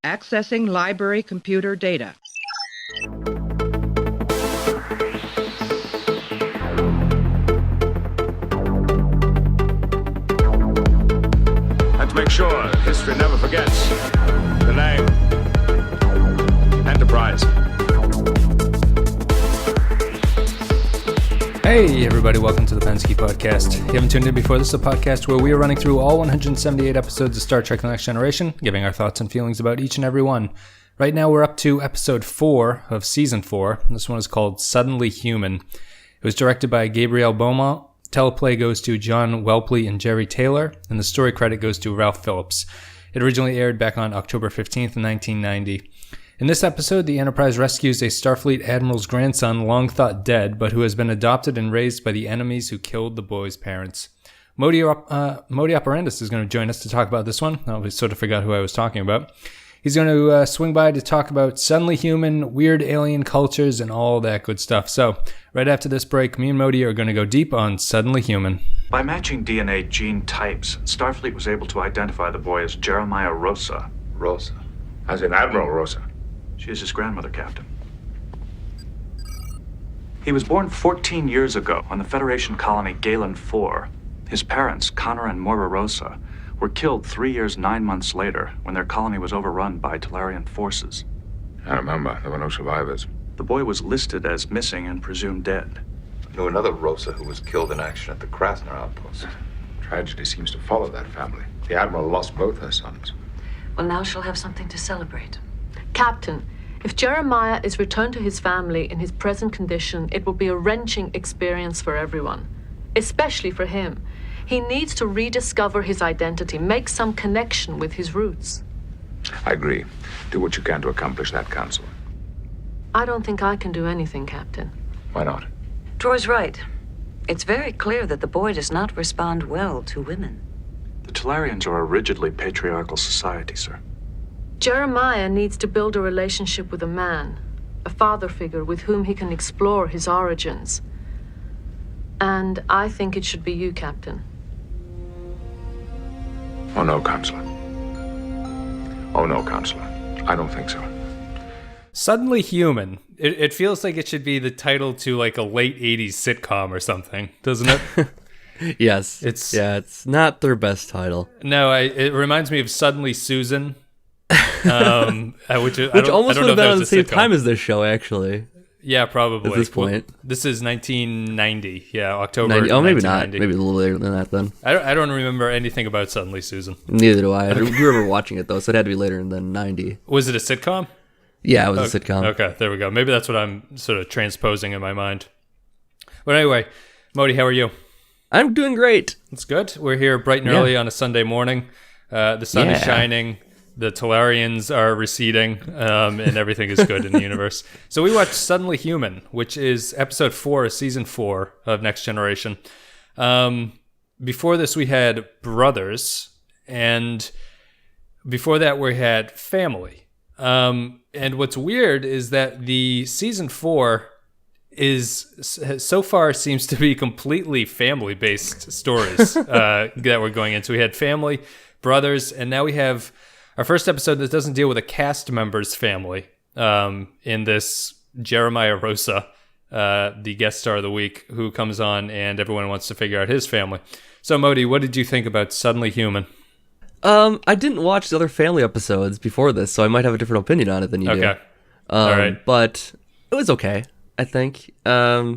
Accessing library computer data. And to make sure history never forgets the name Enterprise. Hey everybody, welcome to the Pensky Podcast. If you haven't tuned in before, this is a podcast where we are running through all 178 episodes of Star Trek The Next Generation, giving our thoughts and feelings about each and every one. Right now we're up to episode 4 of season 4. This one is called Suddenly Human. It was directed by Gabriel Beaumont. Teleplay goes to John Welpley and Jerry Taylor, and the story credit goes to Ralph Phillips. It originally aired back on October 15th, 1990. In this episode, the Enterprise rescues a Starfleet admiral's grandson long thought dead, but who has been adopted and raised by the enemies who killed the boy's parents. Modi Operandus is going to join us to talk about this one. We sort of forgot who I was talking about. He's going to swing by to talk about Suddenly Human, weird alien cultures, and all that good stuff. So, right after this break, me and Modi are going to go deep on Suddenly Human. By matching DNA gene types, Starfleet was able to identify the boy as Jeremiah Rosa. Rosa. As in Admiral Rosa. She is his grandmother, Captain. He was born 14 years ago on the Federation colony Galen 4. His parents, Connor and Moira Rosa, were killed 3 years, 9 months later when their colony was overrun by Tellurian forces. I remember. There were no survivors. The boy was listed as missing and presumed dead. I knew another Rosa who was killed in action at the Krasner outpost. Tragedy seems to follow that family. The Admiral lost both her sons. Well, now she'll have something to celebrate. Captain, if Jeremiah is returned to his family in his present condition, it will be a wrenching experience for everyone, especially for him. He needs to rediscover his identity, make some connection with his roots. I agree. Do what you can to accomplish that, Counsel. I don't think I can do anything, Captain. Why not? Troy's right. It's very clear that the boy does not respond well to women. The Tellurians are a rigidly patriarchal society, sir. Jeremiah needs to build a relationship with a man, a father figure with whom he can explore his origins. And I think it should be you, Captain. Oh, no, Counselor. Oh, no, Counselor. I don't think so. Suddenly Human. It feels like it should be the title to like a late 80s sitcom or something, doesn't it? Yes. It's not their best title. No, it reminds me of Suddenly Susan. Which almost would have been on the same time as this show, actually. Yeah, probably. At this point. Well, this is 1990. Yeah, October 90. Oh, maybe not. 1990. Maybe a little later than that, then. I don't remember anything about Suddenly Susan. Neither do I. I remember watching it, though, so it had to be later than 90. Was it a sitcom? Yeah, it was a sitcom. Okay, there we go. Maybe that's what I'm sort of transposing in my mind. But anyway, Modi, how are you? I'm doing great. It's good. We're here bright and early on a Sunday morning. The sun is shining. The Tellurians are receding, and everything is good in the universe. So we watched Suddenly Human, which is episode 4 of season 4 of Next Generation. Before this, we had Brothers, and before that, we had Family. And what's weird is that the season 4 so far seems to be completely family-based stories that we're going into. We had Family, Brothers, and now we have our first episode that doesn't deal with a cast member's family. In this, Jeremiah Rosa, the guest star of the week, who comes on and everyone wants to figure out his family. So, Modi, what did you think about Suddenly Human? I didn't watch the other family episodes before this, so I might have a different opinion on it than you do. Okay. All right. But it was okay, I think. Yeah,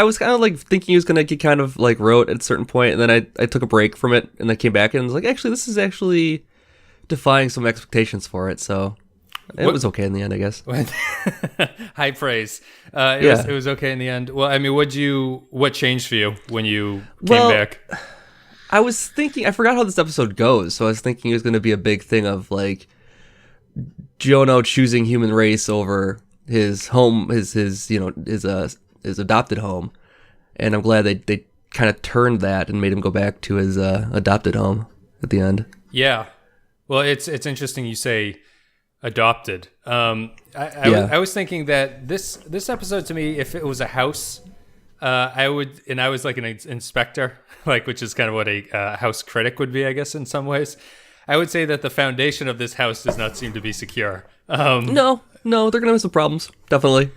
I was kind of like thinking he was going to get kind of like rote at a certain point, and then I took a break from it, and then came back and was like, actually, this is actually defying some expectations for it, so it was okay in the end, I guess. High praise. It was okay in the end. Well, I mean, what changed for you when you came back? I was thinking, I forgot how this episode goes, so I was thinking it was going to be a big thing of like Jono choosing human race over his home, his adopted home, and I'm glad they kind of turned that and made him go back to his adopted home at the end. Yeah. Well, it's interesting you say adopted. I was thinking that this episode to me, if it was a house, I was like an inspector, like, which is kind of what a house critic would be, I guess, in some ways. I would say that the foundation of this house does not seem to be secure. No, they're gonna have some problems, definitely.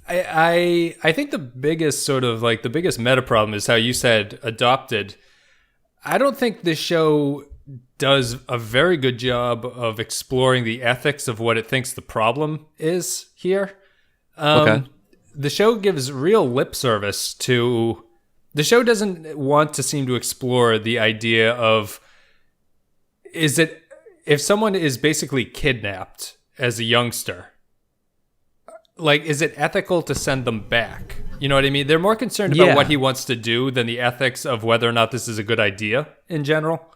I think the biggest the biggest meta problem is how you said adopted. I don't think this show does a very good job of exploring the ethics of what it thinks the problem is here. Okay. The show gives real lip service to... The show doesn't want to seem to explore the idea of... If someone is basically kidnapped as a youngster, like, is it ethical to send them back? You know what I mean? They're more concerned about what he wants to do than the ethics of whether or not this is a good idea in general.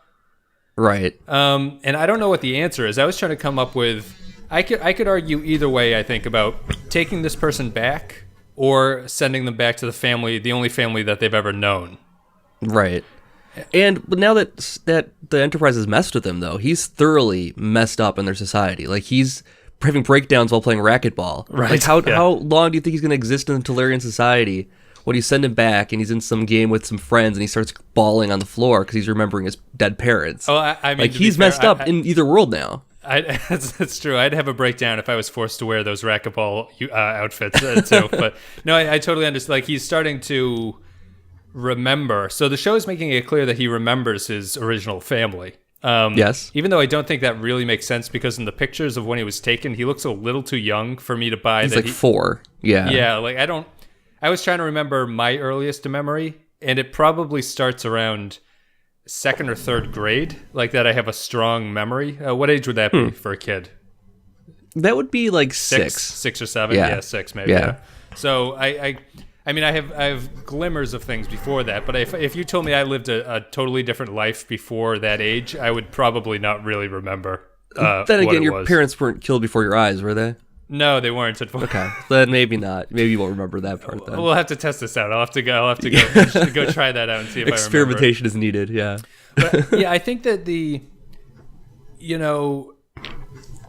Right. And I don't know what the answer is. I was trying to come up with... I could argue either way, I think, about taking this person back or sending them back to the only family that they've ever known. Right. But now that the Enterprise has messed with him, though, he's thoroughly messed up in their society. Like, he's having breakdowns while playing racquetball. Right. Like, how long do you think he's going to exist in the Tellurian society when you send him back and he's in some game with some friends and he starts bawling on the floor because he's remembering his dead parents? Oh, I mean, like, he's messed up in either world now. That's true. I'd have a breakdown if I was forced to wear those racquetball outfits too. But no, I totally understand. Like, he's starting to remember. So the show is making it clear that he remembers his original family. Yes. Even though I don't think that really makes sense, because in the pictures of when he was taken, he looks a little too young for me to buy. He's like 4. Yeah. Yeah. Like, I was trying to remember my earliest memory, and it probably starts around 2nd or 3rd grade, like that I have a strong memory. What age would that be for a kid? That would be like 6. 6 or 7? Yeah, 6 maybe. Yeah. So I mean, I have glimmers of things before that, but if you told me I lived a totally different life before that age, I would probably not really remember. Then again, your parents weren't killed before your eyes, were they? No, they weren't. Okay, then maybe not. Maybe you won't remember that part then. We'll have to test this out. I'll have to go go try that out and see if experimentation is needed. Yeah, but yeah, I think that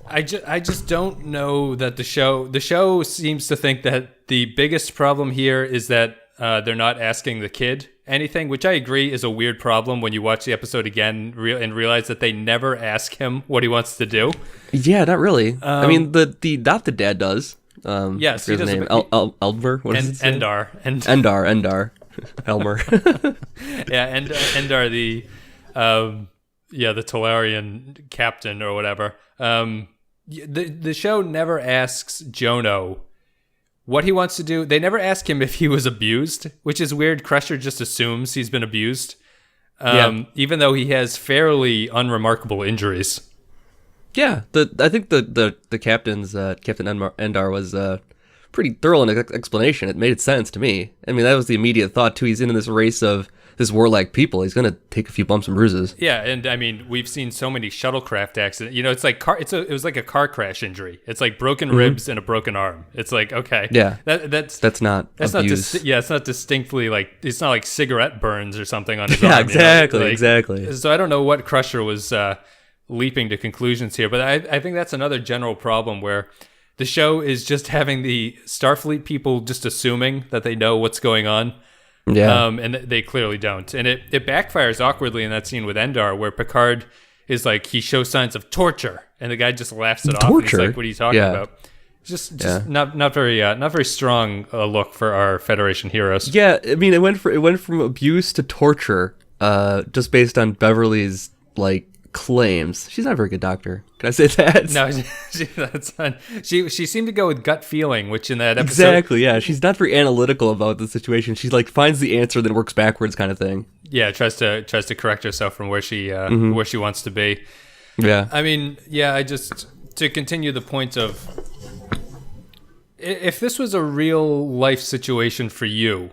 I just don't know that the show seems to think that the biggest problem here is that they're not asking the kid anything, which I agree is a weird problem when you watch the episode again and realize that they never ask him what he wants to do. Yeah, not really. I mean, the adopted dad does. Yes, he does. Name? Elmer? What is his name? Endar. Endar. Elmer. Yeah, Endar, the Tellurian captain or whatever. The show never asks Jono what he wants to do. They never ask him if he was abused, which is weird. Crusher just assumes he's been abused, even though he has fairly unremarkable injuries. Yeah, I think the captain's Captain Endar was pretty thorough in explanation. It made sense to me. I mean, that was the immediate thought too. He's in this race of this warlike people. He's gonna take a few bumps and bruises. Yeah, and I mean, we've seen so many shuttlecraft accidents. You know, it's like it was like a car crash injury. It's like broken ribs and a broken arm. It's like, okay, yeah, that's not abuse. It's not distinctly like, it's not like cigarette burns or something on his arm. Yeah, exactly, exactly. So I don't know what Crusher was leaping to conclusions here, but I think that's another general problem where the show is just having the Starfleet people just assuming that they know what's going on. Yeah. And they clearly don't. And it backfires awkwardly in that scene with Endar where Picard is like, he shows signs of torture, and the guy just laughs it off. And he's like, what are you talking about? Just not very strong look for our Federation heroes. Yeah, I mean, it went from abuse to torture, just based on Beverly's like claims. She's not a very good doctor. Can I say that? No, that's not. She seemed to go with gut feeling, which in that episode, exactly. Yeah, she's not very analytical about the situation. She like finds the answer, then works backwards, kind of thing. Yeah, tries to correct herself from where she wants to be. Yeah, I mean, yeah. I just, to continue the point of, if this was a real life situation for you,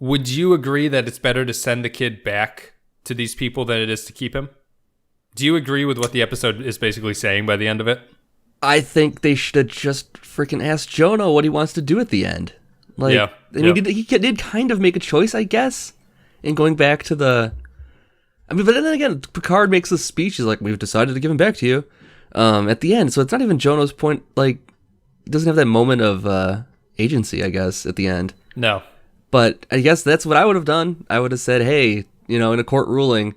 would you agree that it's better to send the kid back to these people than it is to keep him? Do you agree with what the episode is basically saying by the end of it? I think they should have just freaking asked Jono what he wants to do at the end. Like, yeah. I mean, he did kind of make a choice, I guess, in going back to the... I mean, but then again, Picard makes this speech. He's like, we've decided to give him back to you at the end. So it's not even Jono's point. Like, he doesn't have that moment of agency, I guess, at the end. No. But I guess that's what I would have done. I would have said, hey, in a court ruling,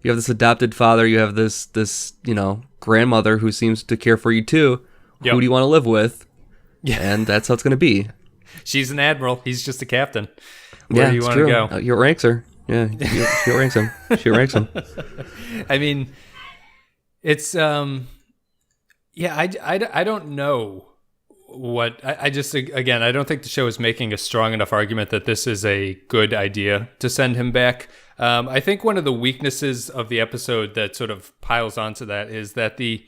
You have this adopted father. You have this grandmother who seems to care for you too. Yep. Who do you want to live with? Yeah. And that's how it's going to be. She's an admiral. He's just a captain. Where do you want to go? He outranks her. Yeah, she outranks him. She outranks him. I mean, it's I don't know what I just, again, I don't think the show is making a strong enough argument that this is a good idea to send him back. I think one of the weaknesses of the episode that sort of piles onto that is that the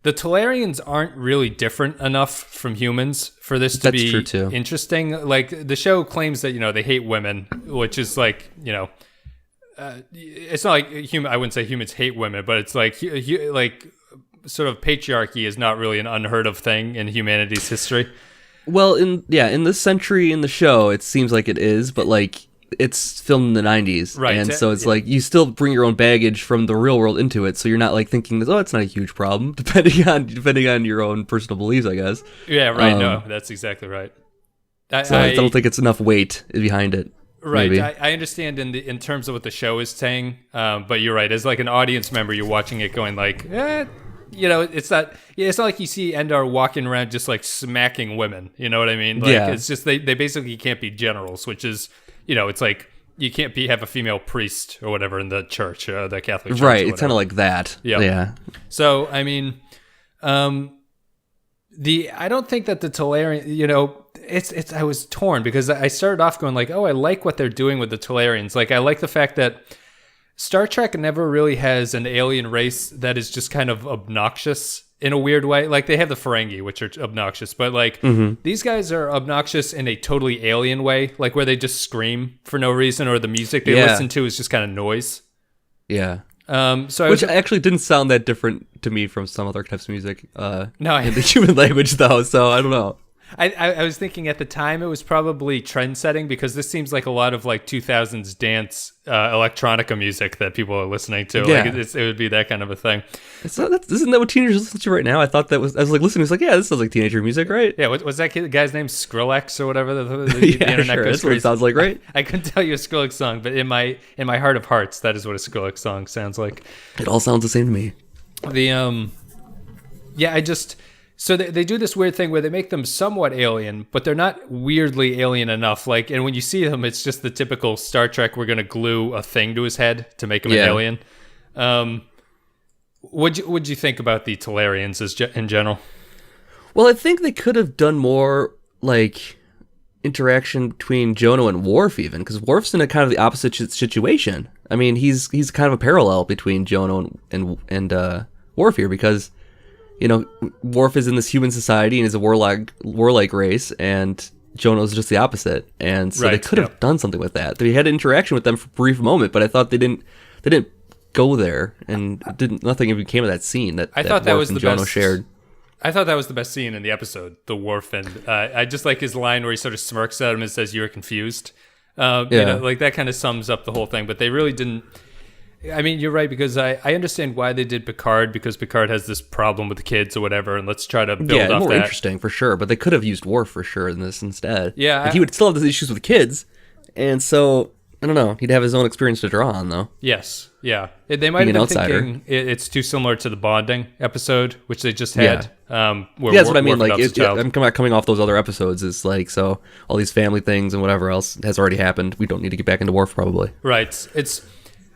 Tellurians aren't really different enough from humans for this to be true too. Interesting. Like, the show claims that, they hate women, which is like, it's not like I wouldn't say humans hate women, but it's like sort of patriarchy is not really an unheard of thing in humanity's history. Well, in this century in the show, it seems like it is, but like it's filmed in the 90s, right? And so it's like you still bring your own baggage from the real world into it, so you're not like thinking, oh, it's not a huge problem, depending on your own personal beliefs, I guess. Yeah, right. No, that's exactly right. I don't think it's enough weight behind it. Right, maybe. I understand in terms of what the show is saying, but you're right. As like an audience member, you're watching it going like, it's not like you see Endar walking around just like smacking women. You know what I mean? Like, it's just they basically can't be generals, which is, it's like you can't have a female priest or whatever in the church, the Catholic Church. Right, it's kind of like that. Yep. Yeah. So I mean, I don't think that the Tellurian, it's I was torn because I started off going like, oh, I like what they're doing with the Tellurians. Like, I like the fact that Star Trek never really has an alien race that is just kind of obnoxious in a weird way. Like, they have the Ferengi, which are obnoxious, but like these guys are obnoxious in a totally alien way, like where they just scream for no reason, or the music they listen to is just kind of noise. Yeah. Which actually didn't sound that different to me from some other types of music. No, in the human language though, so I don't know. I was thinking at the time it was probably trend-setting, because this seems like a lot of like 2000s dance electronica music that people are listening to. Yeah. Like it would be that kind of a thing. Isn't that what teenagers listen to right now? I thought I was like listening. I was like, yeah, this sounds like teenager music, right? Yeah, was that guy's name Skrillex or whatever? The internet sure. goes That's what it crazy. sounds like, right? I couldn't tell you a Skrillex song, but in my heart of hearts, that is what a Skrillex song sounds like. It all sounds the same to me. So they do this weird thing where they make them somewhat alien, but they're not weirdly alien enough. Like, and when you see them, it's just the typical Star Trek, we're going to glue a thing to his head to make him an alien. What'd you think about the Tellurians in general? Well, I think they could have done more, like, interaction between Jono and Worf, even, because Worf's in a kind of the opposite situation. I mean, he's kind of a parallel between Jono and Worf here, because Worf is in this human society and is a warlike race, and Jono's just the opposite. And so they could have done something with that. They had an interaction with them for a brief moment, but I thought they didn't go there, and nothing even came of that scene that Worf and Jono shared. I thought that was the best scene in the episode, the Worf, and I just like his line where he sort of smirks at him and says, "You're confused." Like that kind of sums up the whole thing. But they really didn't. I mean, you're right, because I understand why they did Picard, because Picard has this problem with the kids or whatever, and let's try to build off more that. Interesting for sure, but they could have used Worf for sure in this instead. Yeah, and he would still have those issues with the kids, and so I don't know. He'd have his own experience to draw on, though. Yes, yeah. They might have been thinking it's too similar to the bonding episode, which they just had. That's what I mean. Like, I'm coming off those other episodes. Is like, so all these family things and whatever else has already happened. We don't need to get back into Worf, probably. Right.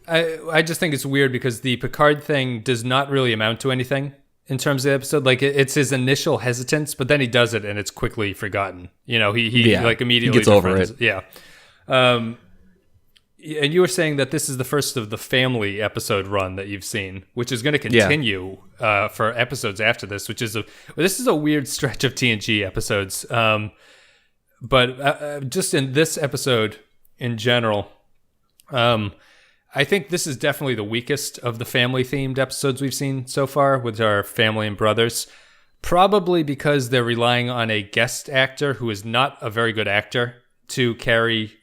I just think it's weird because the Picard thing does not really amount to anything in terms of the episode. Like, it's his initial hesitance, but then he does it and it's quickly forgotten. He like immediately gets over it. Yeah. And you were saying that this is the first of the family episode run that you've seen, which is going to continue for episodes after this, this is a weird stretch of TNG episodes. But just in this episode in general, I think this is definitely the weakest of the family-themed episodes we've seen so far with our family and brothers. Probably because they're relying on a guest actor who is not a very good actor to carry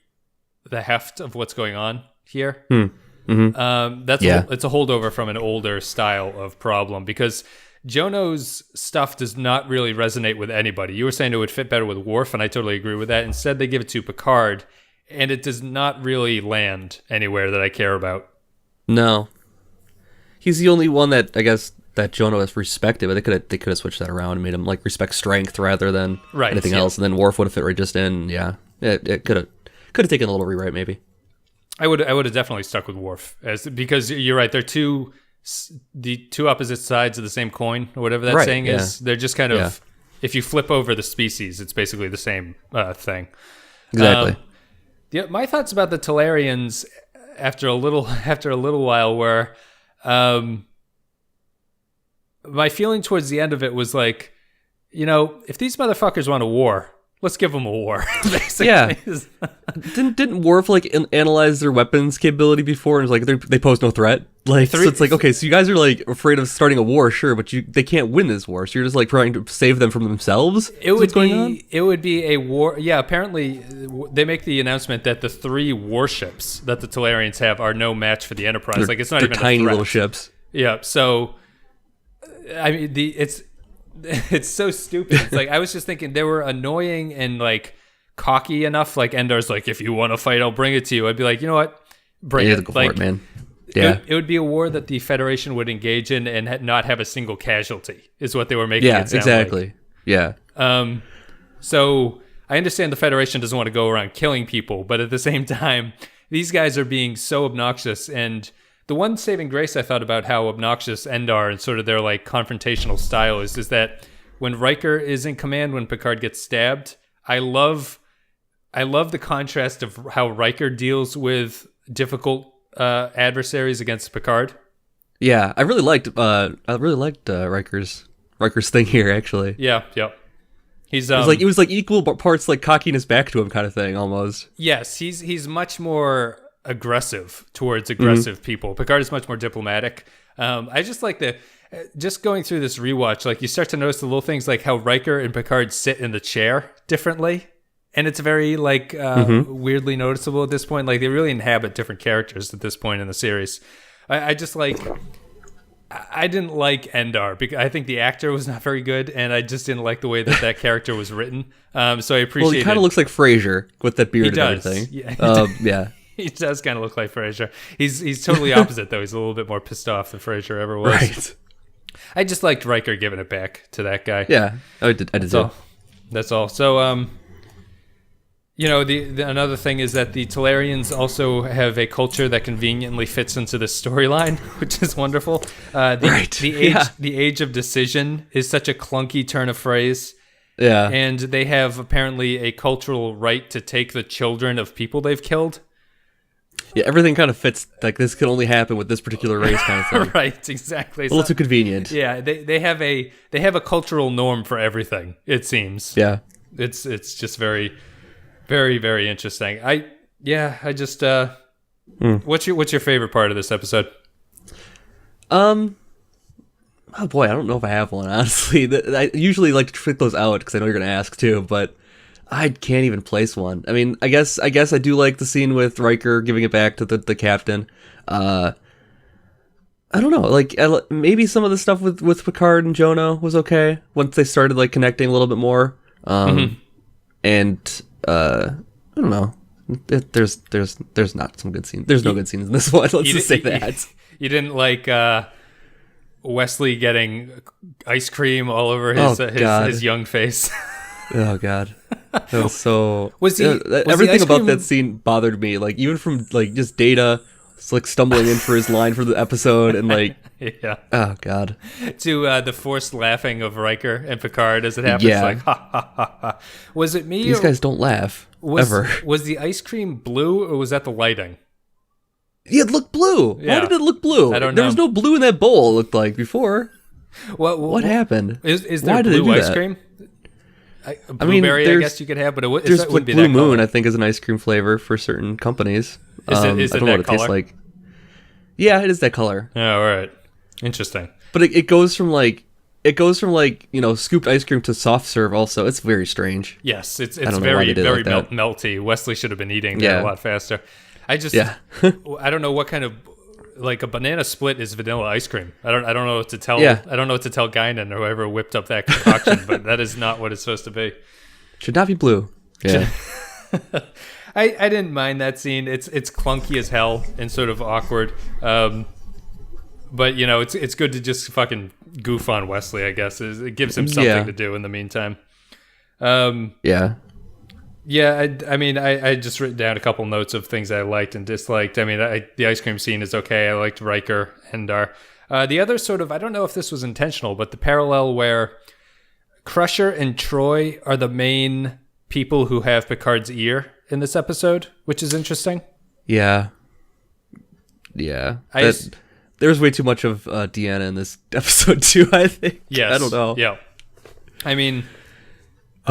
the heft of what's going on here. Mm-hmm. It's a holdover from an older style of problem, because Jono's stuff does not really resonate with anybody. You were saying it would fit better with Worf, and I totally agree with that. Instead, they give it to Picard, and it does not really land anywhere that I care about. No. he's the only one that I guess that Jonah has respected, but they could have switched that around and made him like respect strength rather than anything else, and then Worf would have fit right just in. Yeah, it could have taken a little rewrite maybe. I would have definitely stuck with Worf because you're right. They're the two opposite sides of the same coin, or whatever that saying is. They're just kind of if you flip over the species, it's basically the same thing. Exactly. My thoughts about the Tellurians after a little while were, my feeling towards the end of it was like, if these motherfuckers want a war, let's give them a war. Basically. Yeah. Didn't Worf like analyze their weapons capability before and was like they pose no threat? Like so it's like, okay, so you guys are like afraid of starting a war, sure, but they can't win this war, so you're just like trying to save them from themselves. It would be a war. Yeah, apparently they make the announcement that the 3 warships that the Tellurians have are no match for the Enterprise. Like it's not even tiny a threat. Little ships. Yeah, so I mean it's so stupid. It's like I was just thinking they were annoying and like cocky enough. Like Endar's like, if you want to fight, I'll bring it to you. I'd be like, you know what, bring it. Go like, for it, man. Yeah, it would be a war that the Federation would engage in and not have a single casualty. Is what they were making. Yeah, it sound exactly. Like. Yeah. So I understand the Federation doesn't want to go around killing people, but at the same time, these guys are being so obnoxious. And the one saving grace I thought about how obnoxious Endar and sort of their like confrontational style is that when Riker is in command, when Picard gets stabbed, I love the contrast of how Riker deals with difficult adversaries against Picard. Yeah, I really liked Riker's thing here actually. Yeah. He's it was like equal parts like cockiness back to him kind of thing almost. Yes, he's much more aggressive towards aggressive people. Picard is much more diplomatic. I just like just going through this rewatch, like you start to notice the little things like how Riker and Picard sit in the chair differently. And it's very like weirdly noticeable at this point. Like they really inhabit different characters at this point in the series. I just like, I didn't like Endar because I think the actor was not very good, and I just didn't like the way that character was written. So I appreciate. Well, he kind of looks like Frasier with that beard and everything. Yeah, he does kind of look like Frasier. He's totally opposite though. He's a little bit more pissed off than Frasier ever was. Right. I just liked Riker giving it back to that guy. Yeah, I did too. That's all. So the another thing is that the Tellurians also have a culture that conveniently fits into this storyline, which is wonderful. The age of decision is such a clunky turn of phrase. Yeah. And they have apparently a cultural right to take the children of people they've killed. Yeah, everything kind of fits. Like this can only happen with this particular race, kind of thing. Right, exactly. A little too convenient. Yeah, they have a cultural norm for everything. It seems. Yeah. It's just very, very, very interesting. What's your favorite part of this episode? Oh boy, I don't know if I have one, honestly. I usually like to trick those out because I know you're going to ask too, but I can't even place one. I mean, I guess I do like the scene with Riker giving it back to the captain. I don't know, like maybe some of the stuff with Picard and Jonah was okay once they started like connecting a little bit more. And I don't know. There's not some good scenes. There's no good scenes in this one. Let's just say that. You didn't like Wesley getting ice cream all over his young face. Oh god, that was so. Everything about that scene bothered me. Like even from like just Data, like stumbling in for his line for the episode, and like yeah. Oh god. To the forced laughing of Riker and Picard as it happens. Yeah. Like ha ha ha ha. Was it me? These guys don't laugh ever. Was the ice cream blue or was that the lighting? Yeah, it looked blue. Yeah. Why did it look blue? I don't know. There was no blue in that bowl. It looked like before. What happened? Is there Why did blue they do ice that? cream? Blueberry, I guess you could have, but there's wouldn't be Blue that Moon. color. I think is an ice cream flavor for certain companies. Is it I don't that know what it color? tastes like. Yeah, it is that color. Oh, all right, interesting. But it goes from like scooped ice cream to soft serve. Also, it's very strange. Yes, it's very very like melty. Wesley should have been eating that a lot faster. I don't know what kind of like a banana split is vanilla ice cream. I don't know what to tell. Yeah. I don't know what to tell Guinan or whoever whipped up that concoction, but that is not what it's supposed to be. Should not be blue. Yeah. I didn't mind that scene. It's clunky as hell and sort of awkward. But it's good to just fucking goof on Wesley, I guess. It gives him something to do in the meantime. Yeah. Yeah, I just written down a couple notes of things I liked and disliked. The ice cream scene is okay. I liked Riker, Endar. The other sort of, I don't know if this was intentional, but the parallel where Crusher and Troy are the main people who have Picard's ear in this episode, which is interesting. Yeah. There's way too much of Deanna in this episode too, I think. Yes. I don't know. Yeah.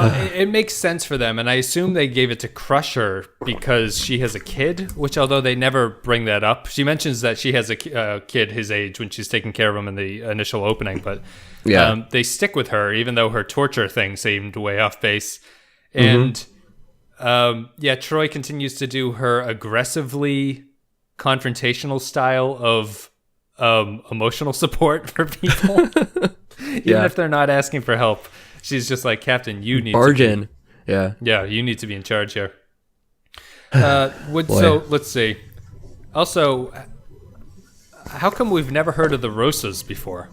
It makes sense for them, and I assume they gave it to Crusher because she has a kid, which although they never bring that up, she mentions that she has a kid his age when she's taking care of him in the initial opening, but they stick with her even though her torture thing seemed way off base. And Troy continues to do her aggressively confrontational style of emotional support for people, even if they're not asking for help. She's just like, Captain, you need barge to in. Yeah, you need to be in charge here. So let's see. Also, how come we've never heard of the Rosas before?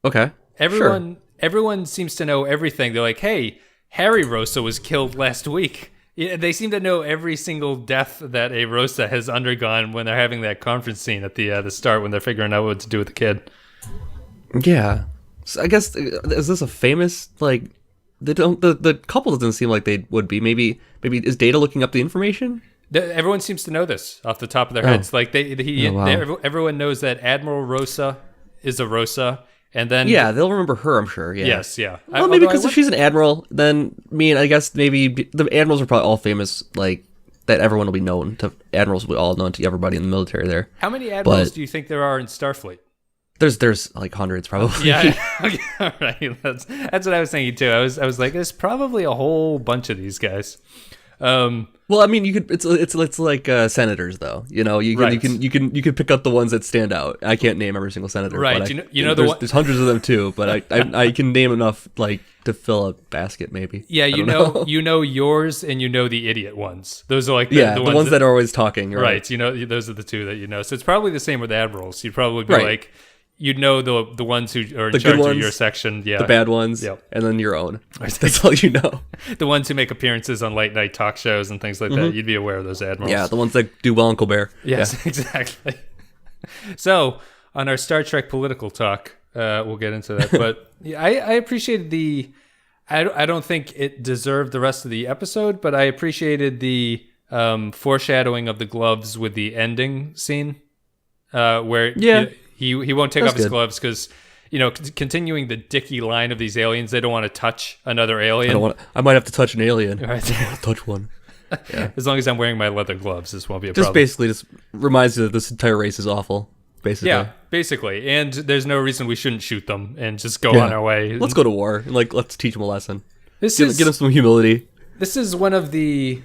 Okay. Everyone seems to know everything. They're like, hey, Harry Rosa was killed last week. Yeah, they seem to know every single death that a Rosa has undergone when they're having that conference scene at the start when they're figuring out what to do with the kid. Yeah. So I guess, is this a famous, like, the couple doesn't seem like they would be. Maybe is Data looking up the information? Everyone seems to know this off the top of their heads. Like everyone knows that Admiral Rosa is a Rosa, and then they'll remember her, I'm sure. Yeah. Yes, yeah. Well, maybe because if she's an admiral, then I guess maybe the admirals are probably all famous, like that. Everyone will be known to admirals. Will be all known to everybody in the military there. How many admirals do you think there are in Starfleet? There's like hundreds probably. Yeah, okay, all right. That's what I was thinking too. I was like, there's probably a whole bunch of these guys. Well, I mean, you could. It's like senators, though. You can pick out the ones that stand out. I can't name every single senator. Right. But there's hundreds of them too, but I can name enough like to fill a basket maybe. Yeah, you know yours and the idiot ones. Those are like the ones that are always talking. Right. Those are the two that you know. So it's probably the same with admirals. You'd probably be like. You'd know the ones who are in charge of your section, the bad ones, and then your own. That's all you know. The ones who make appearances on late night talk shows and things like that. You'd be aware of those admirals. Yeah, the ones that do well in Colbert. Yes, exactly. So, on our Star Trek political talk, we'll get into that. But I appreciated the... I don't think it deserved the rest of the episode, but I appreciated the foreshadowing of the gloves with the ending scene, where... He won't take off his gloves because, continuing the dicky line of these aliens, they don't want to touch another alien. I might have to touch an alien. Right. I don't want to touch one. Yeah. As long as I'm wearing my leather gloves, this won't be a problem. Just reminds you that this entire race is awful, basically. Yeah, basically. And there's no reason we shouldn't shoot them and just go on our way. Let's go to war. And, let's teach them a lesson. Get them some humility. This is one of the...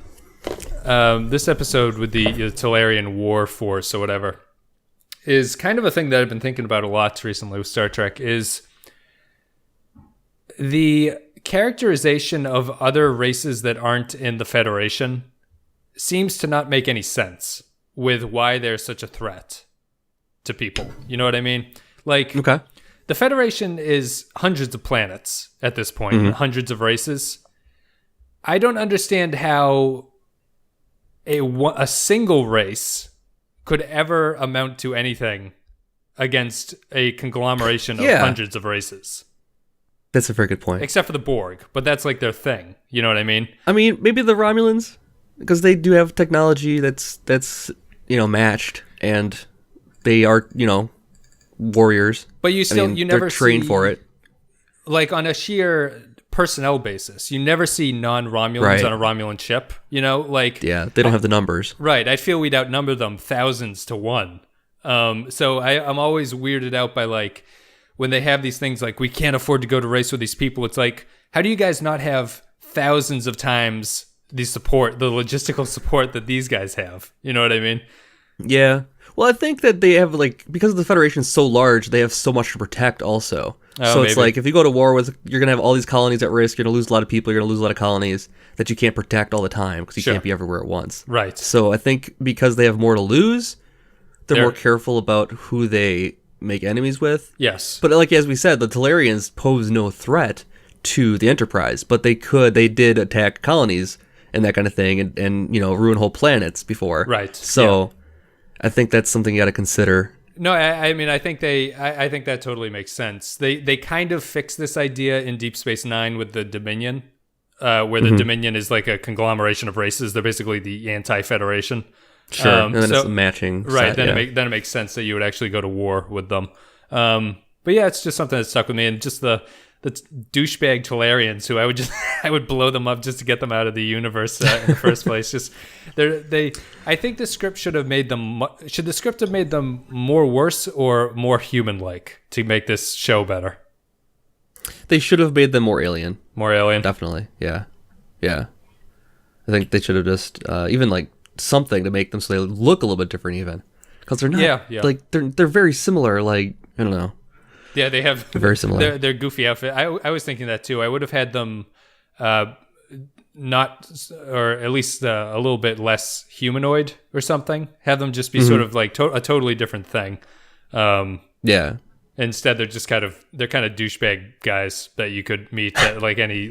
this episode with the Tellurian War Force or whatever... is kind of a thing that I've been thinking about a lot recently with Star Trek is the characterization of other races that aren't in the Federation seems to not make any sense with why they're such a threat to people. You know what I mean? Like, okay. The Federation is hundreds of planets at this point, hundreds of races. I don't understand how a single race could ever amount to anything against a conglomeration of hundreds of races. That's a very good point. Except for the Borg, but that's like their thing. You know what I mean? I mean, maybe the Romulans, because they do have technology that's matched, and they are, warriors. But you never they're trained for it. Like on a sheer personnel basis, you never see non-Romulans on a Romulan ship. They don't have the numbers. Right. I feel we'd outnumber them thousands to one. So I'm always weirded out by when they have these things like, we can't afford to go to race with these people. It's like, how do you guys not have thousands of times the logistical support that these guys have? You know what I mean? Yeah. Well, I think that they have because the Federation is so large, they have so much to protect also. So it's like, if you go to war you're going to have all these colonies at risk, you're going to lose a lot of people, you're going to lose a lot of colonies that you can't protect all the time because you can't be everywhere at once. Right. So I think because they have more to lose, they're more careful about who they make enemies with. Yes. But like as we said, the Tellurians pose no threat to the Enterprise, but they did attack colonies and that kind of thing, and ruin whole planets before. Right. So I think that's something you got to consider. No, I mean, I think I think that totally makes sense. They kind of fixed this idea in Deep Space Nine with the Dominion, where the Dominion is like a conglomeration of races. They're basically the anti-Federation. Sure, and then it's a matching. Right, set, then it makes sense that you would actually go to war with them. But yeah, it's just something that stuck with me, and just the douchebag Tellurians who I would blow them up just to get them out of the universe in the first place. Just I think the script should the script have made them more worse or more human-like to make this show better? They should have made them more alien. More alien? Definitely, yeah. I think they should have just even like something to make them so they look a little bit different, even because they're not. Like they're very similar. Like I don't know. Yeah, they have very similar. Their goofy outfit. I was thinking that too. I would have had them not, or at least a little bit less humanoid or something. Have them just be sort of like a totally different thing. Yeah. Instead, they're kind of douchebag guys that you could meet at like any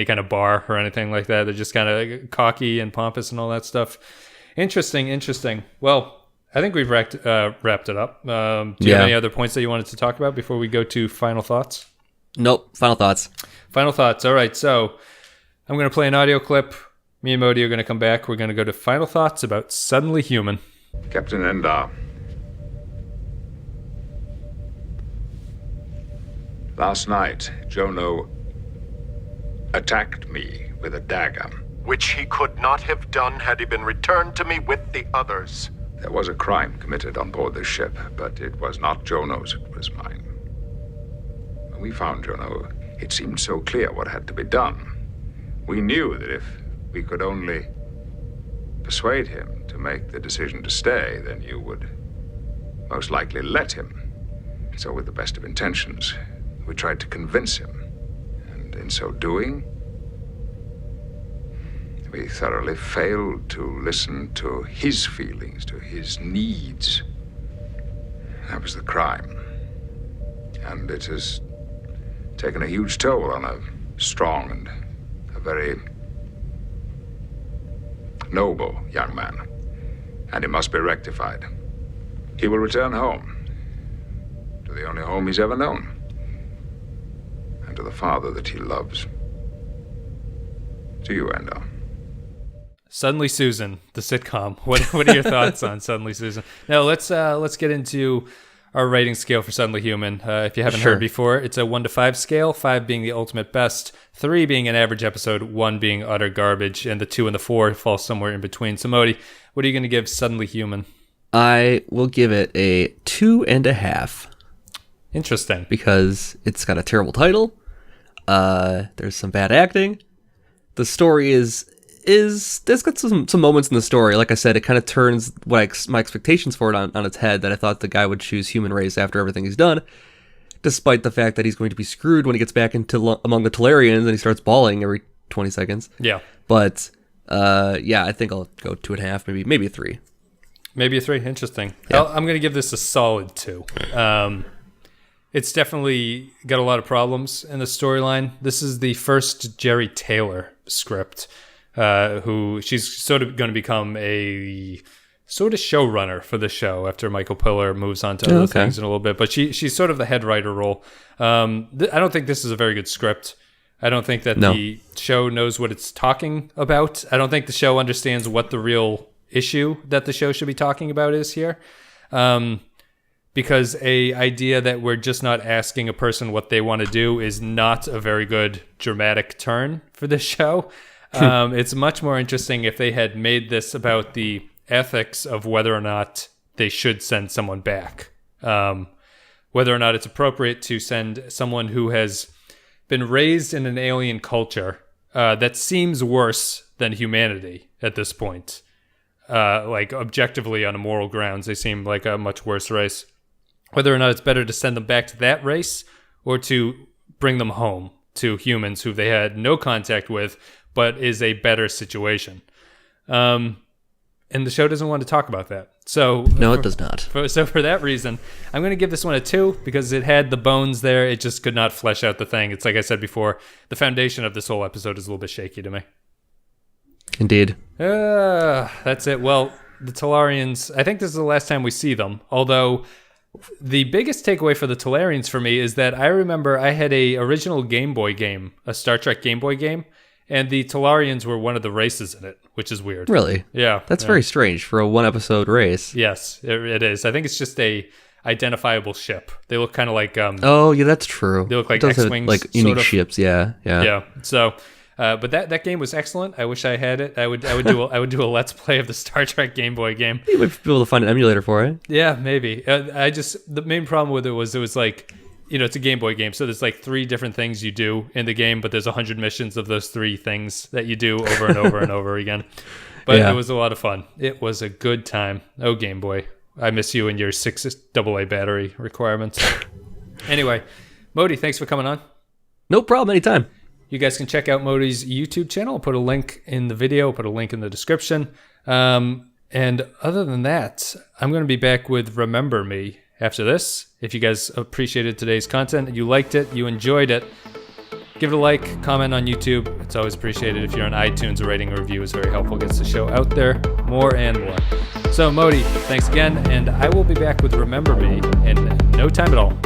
kind of bar or anything like that. They're just kind of like cocky and pompous and all that stuff. Interesting. Well, I think we've wrapped it up. Do you have any other points that you wanted to talk about before we go to final thoughts? Nope. Final thoughts. All right. So I'm going to play an audio clip. Me and Modi are going to come back. We're going to go to final thoughts about Suddenly Human. Captain Endar. Last night, Jono attacked me with a dagger. Which he could not have done had he been returned to me with the others. There was a crime committed on board this ship, but it was not Jono's, it was mine. When we found Jono, it seemed so clear what had to be done. We knew that if we could only persuade him to make the decision to stay, then you would most likely let him. So with the best of intentions, we tried to convince him. And in so doing, we thoroughly failed to listen to his feelings, to his needs. That was the crime. And it has taken a huge toll on a strong and a very noble young man. And it must be rectified. He will return home, to the only home he's ever known, and to the father that he loves. To you, Endar. Suddenly Susan, the sitcom. What are your thoughts on Suddenly Susan? Now let's get into our rating scale for Suddenly Human. If you haven't heard before, it's a 1 to 5 scale, 5 being the ultimate best, 3 being an average episode, 1 being utter garbage, and the 2 and the 4 fall somewhere in between. So Modi, what are you going to give Suddenly Human? I will give it a 2.5. Interesting. Because it's got a terrible title. There's some bad acting. The story is there's got some moments in the story. Like I said, it kind of turns my expectations for it on its head, that I thought the guy would choose human race after everything he's done, despite the fact that he's going to be screwed when he gets back into among the Tellurians and he starts bawling every 20 seconds. Yeah. But I think I'll go 2.5, maybe a 3. Maybe a 3. Interesting. Yeah. I'm going to give this a solid 2. It's definitely got a lot of problems in the storyline. This is the first Jerry Taylor script, who she's sort of going to become a sort of showrunner for the show after Michael Piller moves on to other things in a little bit. But she's sort of the head writer role. I don't think this is a very good script. I don't think that the show knows what it's talking about. I don't think the show understands what the real issue that the show should be talking about is here. Because a idea that we're just not asking a person what they want to do is not a very good dramatic turn for the show. It's much more interesting if they had made this about the ethics of whether or not they should send someone back. Whether or not it's appropriate to send someone who has been raised in an alien culture that seems worse than humanity at this point. Like objectively on a moral grounds, they seem like a much worse race. Whether or not it's better to send them back to that race or to bring them home to humans who they had no contact with, but is a better situation. and the show doesn't want to talk about that. So No, it does not. So for that reason, I'm going to give this one a 2 because it had the bones there. It just could not flesh out the thing. It's like I said before, the foundation of this whole episode is a little bit shaky to me. Indeed. That's it. Well, the Tellurians, I think this is the last time we see them. Although the biggest takeaway for the Tellurians for me is that I remember I had a original Game Boy game, a Star Trek Game Boy game, and the Tellurians were one of the races in it, which is weird. Really? Yeah. That's very strange for a 1-episode race. Yes, it is. I think it's just a identifiable ship. They look kind of like Oh, yeah, that's true. They look like It does have, X-Wings, like unique sort of. ships. Yeah. yeah. So, but that game was excellent. I wish I had it. I would do a Let's Play of the Star Trek Game Boy game. You might be able to find an emulator for it. Yeah, maybe. The main problem with it was like, it's a Game Boy game, so there's like 3 different things you do in the game, but there's 100 missions of those 3 things that you do over and over and over again. But It was a lot of fun. It was a good time. Oh, Game Boy, I miss you and your 6 AA battery requirements. Anyway, Modi, thanks for coming on. No problem, anytime. You guys can check out Modi's YouTube channel. I'll put a link in the video. I'll put a link in the description. And other than that, I'm going to be back with Remember Me after this. If you guys appreciated today's content, you liked it, you enjoyed it, give it a like, comment on YouTube. It's always appreciated. If you're on iTunes, a rating or review is very helpful. Gets the show out there more and more. So, Modi, thanks again, and I will be back with Remember Me in no time at all.